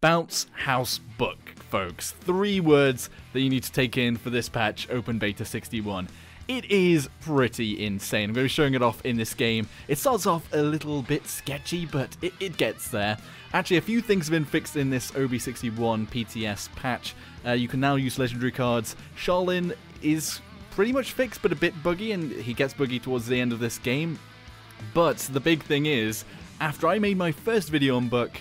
Bounce House Book, folks. 3 words that you need to take in for this patch, Open Beta 61. It is pretty insane. I'm going to be showing it off in this game. It starts off a little bit sketchy, but it gets there. Actually, a few things have been fixed in this OB61 PTS patch. You can now use legendary cards. Shaolin is pretty much fixed, but a bit buggy, and he gets buggy towards the end of this game. But the big thing is, after I made my first video on Book,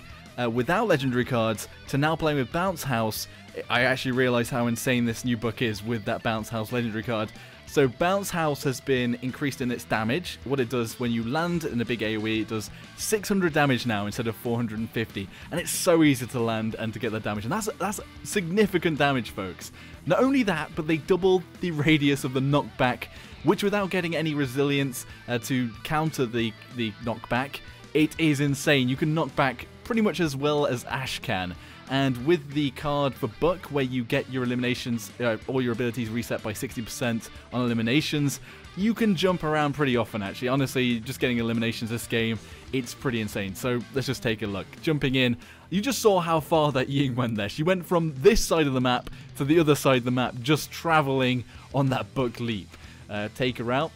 without legendary cards, to now playing with Bounce House, I actually realised how insane this new book is with that Bounce House legendary card. So Bounce House has been increased in its damage. What it does when you land in a big AoE, it does 600 damage now instead of 450. And it's so easy to land and to get that damage. And that's significant damage, folks. Not only that, but they doubled the radius of the knockback, which without getting any resilience to counter the knockback, it is insane. You can knock back pretty much as well as Ash can. And with the card for Book, where you get your eliminations, all your abilities reset by 60% on eliminations, you can jump around pretty often, actually. Honestly, just getting eliminations this game, it's pretty insane. So let's just take a look. Jumping in, you just saw how far that Ying went there. She went from this side of the map to the other side of the map, just traveling on that Book leap. Take her out.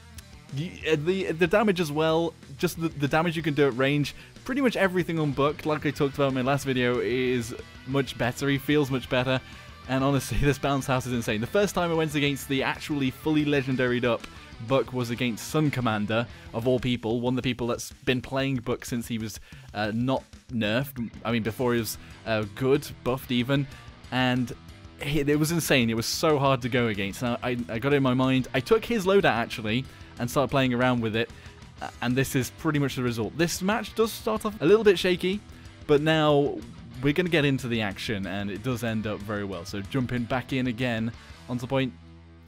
The damage as well, just the damage you can do at range, pretty much everything on Book, like I talked about in my last video, is much better. He feels much better, and honestly, this Bounce House is insane. The first time I went against the actually fully legendaried up Book was against Sun Commander, of all people, one of the people that's been playing Book since he was not nerfed, I mean before he was good, buffed even, and it was insane. It was so hard to go against. Now, I got it in my mind. I took his loadout actually and started playing around with it, and this is pretty much the result. This match does start off a little bit shaky, but now we're going to get into the action, and it does end up very well. So jumping back in again onto the point,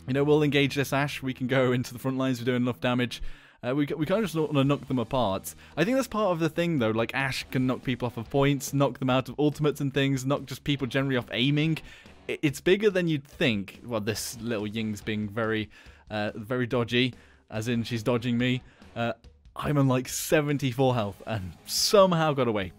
you know, we'll engage this Ash. We can go into the front lines. We're doing enough damage. We kind of just want to knock them apart. I think that's part of the thing, though. Like, Ash can knock people off of points, knock them out of ultimates and things, knock just people generally off aiming. It's bigger than you'd think. Well, this little Ying's being very dodgy, as in she's dodging me. I'm on like 74 health and somehow got away.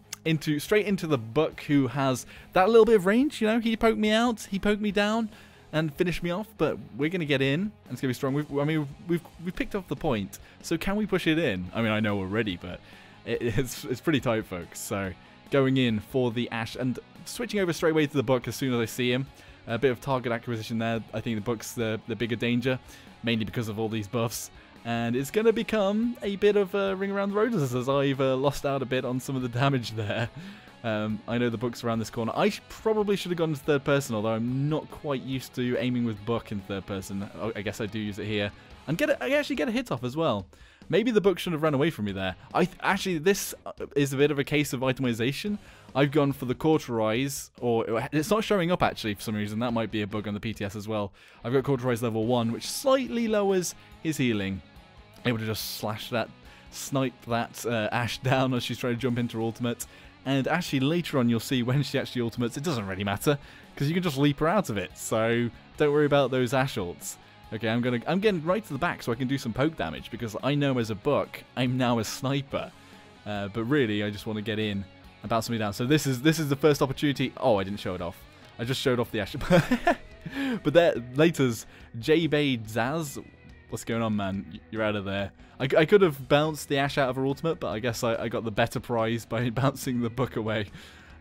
Straight into the Book, who has that little bit of range, you know. He poked me out, he poked me down and finished me off, but we're going to get in, and it's going to be strong. We've picked off the point, so can we push it in? I mean, I know already, but it's pretty tight, folks. So going in for the Ash and switching over straight away to the Book as soon as I see him. A bit of target acquisition there. I think the Book's the bigger danger, mainly because of all these buffs. And it's going to become a bit of a ring around the roses, as I've lost out a bit on some of the damage there. I know the Book's around this corner. I probably should have gone to third person, although I'm not quite used to aiming with Book in third person. I guess I do use it here. And I actually get a hit off as well. Maybe the Book should have run away from me there. Actually, this is a bit of a case of itemization. I've gone for the Cauterize, or it's not showing up actually for some reason. That might be a bug on the PTS as well. I've got Cauterize level 1, which slightly lowers his healing. Able to just snipe that Ash down as she's trying to jump into her ultimate. And actually later on you'll see when she actually ultimates, it doesn't really matter, because you can just leap her out of it. So don't worry about those Ash ults. Okay, I'm getting right to the back so I can do some poke damage, because I know as a Book, I'm now a sniper. But really, I just want to get in and bounce me down. So this is the first opportunity. Oh, I didn't show it off. I just showed off the Ash. But there, later's J-Bay Zaz. What's going on, man? You're out of there. I could have bounced the Ash out of her ultimate, but I guess I got the better prize by bouncing the Book away.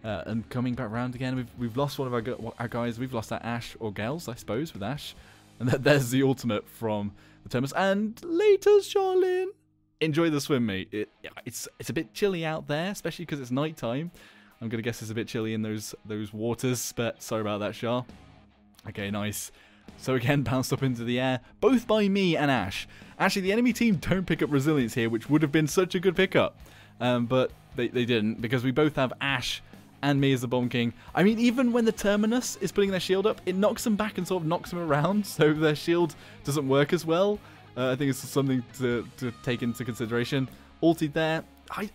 And coming back round again, we've lost one of our guys. We've lost that Ash, or Gales, I suppose, with Ash. And there's the ultimate from the Terminus. And later's Shaolin. Enjoy the swim, mate. It's a bit chilly out there, especially because it's night time. I'm going to guess it's a bit chilly in those waters, but sorry about that, Shah. Okay, nice. So again, bounced up into the air, both by me and Ash. Actually, the enemy team don't pick up resilience here, which would have been such a good pickup. But they didn't, because we both have Ash and me as the Bomb King. I mean, even when the Terminus is putting their shield up, it knocks them back and sort of knocks them around, so their shield doesn't work as well. I think it's something to take into consideration. Ulti there.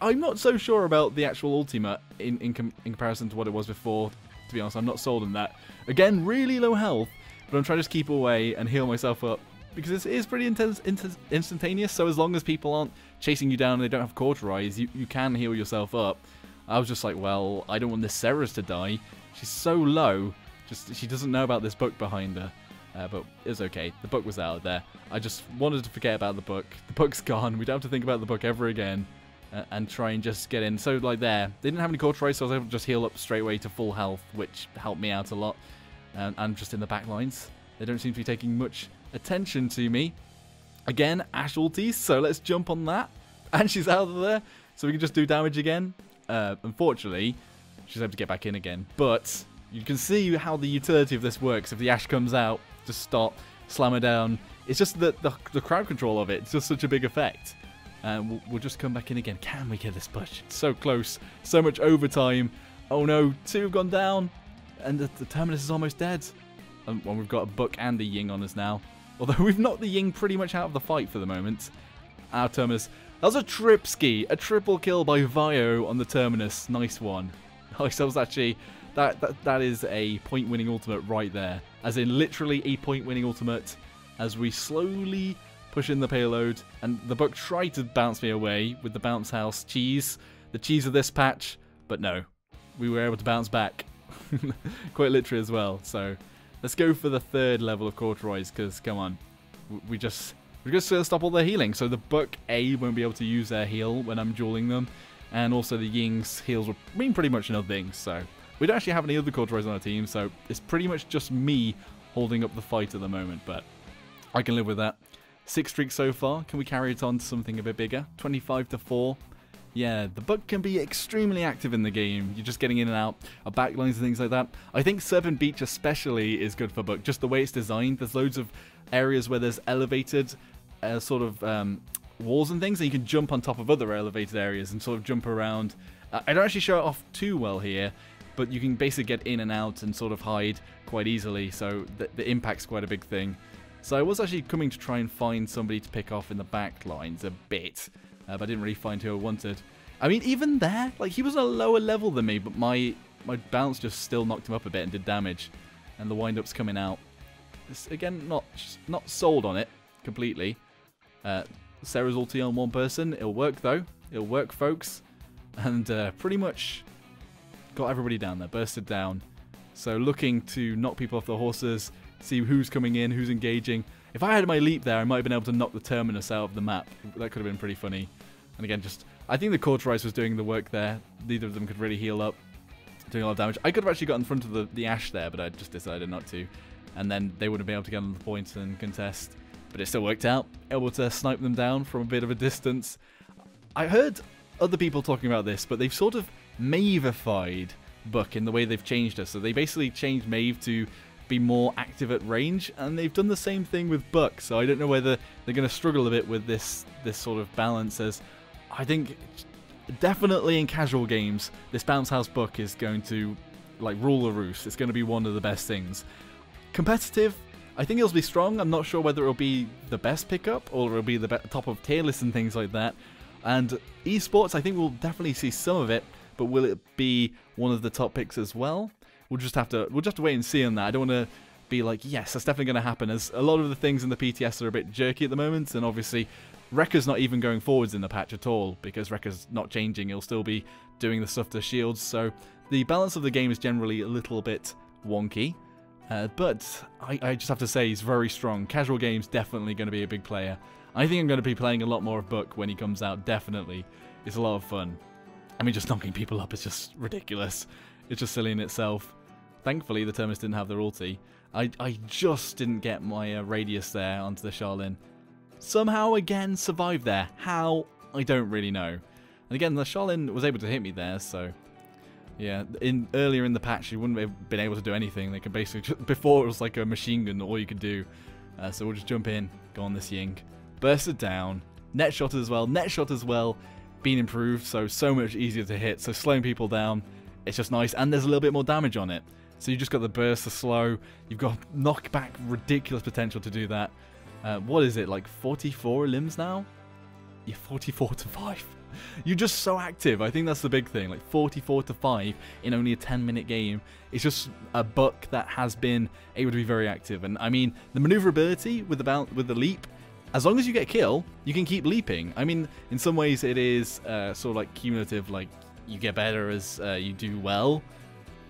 I'm not so sure about the actual ultimate in comparison to what it was before, to be honest. I'm not sold on that. Again, really low health, but I'm trying to just keep away and heal myself up, because it is pretty instantaneous, so as long as people aren't chasing you down and they don't have Cauterize, you can heal yourself up. I was just like, well, I don't want this Ceres to die. She's so low. She doesn't know about this book behind her. But it was okay. The book was out there. I just wanted to forget about the book. The book's gone. We don't have to think about the book ever again. And try and just get in. So, like there. They didn't have any cauterized, so I was able to just heal up straight away to full health, which helped me out a lot. And just in the back lines. They don't seem to be taking much attention to me. Again, Ashe ulties, so let's jump on that. And she's out of there, so we can just do damage again. Unfortunately, she's able to get back in again. But you can see how the utility of this works. If the Ashe comes out, just stop, slam her down. It's just the crowd control of it. It's just such a big effect. We'll just come back in again. Can we get this push? It's so close. So much overtime. Oh no, 2 have gone down. And the Terminus is almost dead. Well, we've got a Book and a Ying on us now. Although we've knocked the Ying pretty much out of the fight for the moment. Our Terminus. That was a Tripski. A triple kill by Vio on the Terminus. Nice one. Nice. That was actually... That is a point-winning ultimate right there. As in literally a point-winning ultimate. As we slowly push in the payload. And the Book tried to bounce me away with the bounce house cheese. The cheese of this patch. But no. We were able to bounce back. Quite literally as well. So let's go for the 3rd level of cauterize. Because, come on. We're just going to stop all their healing. So the Book A won't be able to use their heal when I'm dueling them. And also the Ying's heals will mean pretty much nothing. So we don't actually have any other cauterize on our team. So it's pretty much just me holding up the fight at the moment. But I can live with that. 6 streaks so far. Can we carry it on to something a bit bigger? 25-4. Yeah, the Book can be extremely active in the game. You're just getting in and out of backlines and things like that. I think Serpent Beach especially is good for Book. Just the way it's designed. There's loads of areas where there's elevated sort of walls and things. And you can jump on top of other elevated areas and sort of jump around. I don't actually show it off too well here. But you can basically get in and out and sort of hide quite easily. So the impact's quite a big thing. So I was actually coming to try and find somebody to pick off in the back lines a bit. But I didn't really find who I wanted. I mean, even there, like, he was a lower level than me, but my bounce just still knocked him up a bit and did damage. And the wind-up's coming out. It's, again, not sold on it completely. Sarah's ulti on one person. It'll work, though. It'll work, folks. And pretty much got everybody down there, bursted down. So looking to knock people off the horses, see who's coming in, who's engaging. If I had my leap there, I might have been able to knock the Terminus out of the map. That could have been pretty funny. And again, I think the Cauterize was doing the work there. Neither of them could really heal up, doing a lot of damage. I could have actually got in front of the Ashe there, but I just decided not to. And then they wouldn't be able to get on the point and contest. But it still worked out. Able to snipe them down from a bit of a distance. I heard other people talking about this, but they've sort of Maveified Book in the way they've changed her. So they basically changed Maeve to be more active at range, and they've done the same thing with Book. So I don't know whether they're going to struggle a bit with this sort of balance, as I think definitely in casual games this bounce house Book is going to like rule the roost. It's going to be one of the best things. Competitive, I think it'll be strong. I'm not sure whether it'll be the best pickup or it'll be the top of tier list and things like that. And esports, I think we'll definitely see some of it, but will it be one of the top picks as well? We'll just have to wait and see on that. I don't want to be like, yes, that's definitely going to happen, as a lot of the things in the PTS are a bit jerky at the moment, and obviously Rekka's not even going forwards in the patch at all, because Rekka's not changing. He'll still be doing the stuff to shields, so the balance of the game is generally a little bit wonky. But I just have to say he's very strong. Casual games definitely going to be a big player. I think I'm going to be playing a lot more of Book when he comes out, definitely. It's a lot of fun. I mean, just knocking people up is just ridiculous. It's just silly in itself. Thankfully, the Terminus didn't have their ulti. I just didn't get my radius there onto the Charlene. Somehow, again, survived there. How? I don't really know. And again, the Charlene was able to hit me there, so... Yeah, earlier in the patch, you wouldn't have been able to do anything. They could basically... Before, it was like a machine gun, all you could do. So we'll just jump in, go on this Ying. Burst it down. Net shot as well. Net shot as well. Been improved, so much easier to hit. So slowing people down, it's just nice. And there's a little bit more damage on it. So you just got the burst, the slow. You've got knockback, ridiculous potential to do that. What is it, like 44 limbs now? Yeah, 44 to 5. You're just so active. I think that's the big thing. Like 44 to 5 in only a 10-minute game. It's just a Book that has been able to be very active. And I mean, the maneuverability with the leap, as long as you get a kill, you can keep leaping. I mean, in some ways it is sort of like cumulative, like you get better as you do well.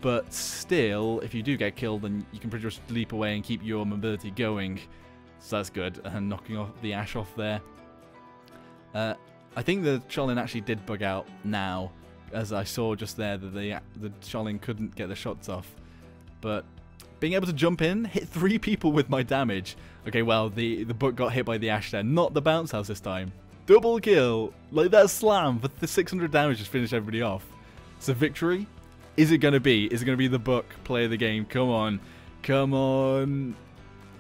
But still, if you do get killed, then you can pretty much leap away and keep your mobility going. So that's good. And knocking off the Ash off there. I think the Shaolin actually did bug out now, as I saw just there that the Shaolin couldn't get the shots off. But being able to jump in, hit 3 people with my damage. Okay, well, the book got hit by the Ash there, not the bounce house this time. Double kill! Like that slam for the 600 damage just finished everybody off. So victory? Is it going to be? Is it going to be the book play of the game? Come on. Come on.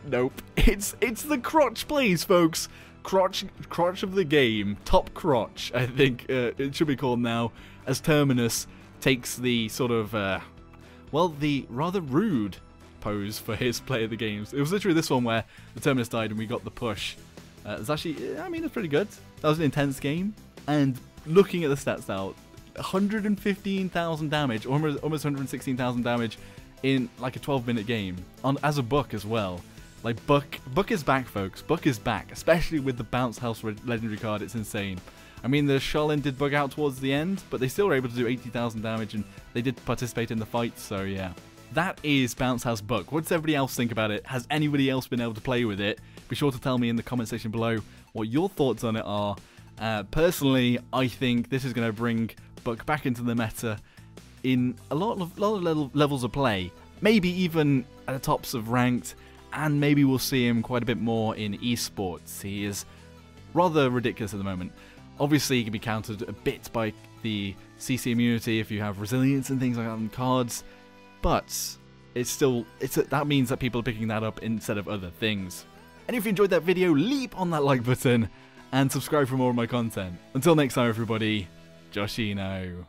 Nope. It's the crotch plays, folks. Crotch of the game. Top crotch, I think it should be called now. As Terminus takes the sort of, well, the rather rude pose for his play of the games. It was literally this one where the Terminus died and we got the push. It's actually, I mean, it's pretty good. That was an intense game. And looking at the stats now, 115,000 damage, almost 116,000 damage in like a 12-minute game as a book as well. Like Buck is back, folks. Buck is back, especially with the Bounce House legendary card. It's insane. I mean, the Shaolin did bug out towards the end, but they still were able to do 80,000 damage, and they did participate in the fight. So yeah, that is Bounce House Buck. What does everybody else think about it? Has anybody else been able to play with it? Be sure to tell me in the comment section below what your thoughts on it are. Personally, I think this is going to bring Buck back into the meta in a lot of levels of play. Maybe even at the tops of ranked, and maybe we'll see him quite a bit more in esports. He is rather ridiculous at the moment. Obviously, he can be countered a bit by the CC immunity if you have resilience and things like that on cards, but that means that people are picking that up instead of other things. And if you enjoyed that video, leap on that like button and subscribe for more of my content. Until next time, everybody, Joshino.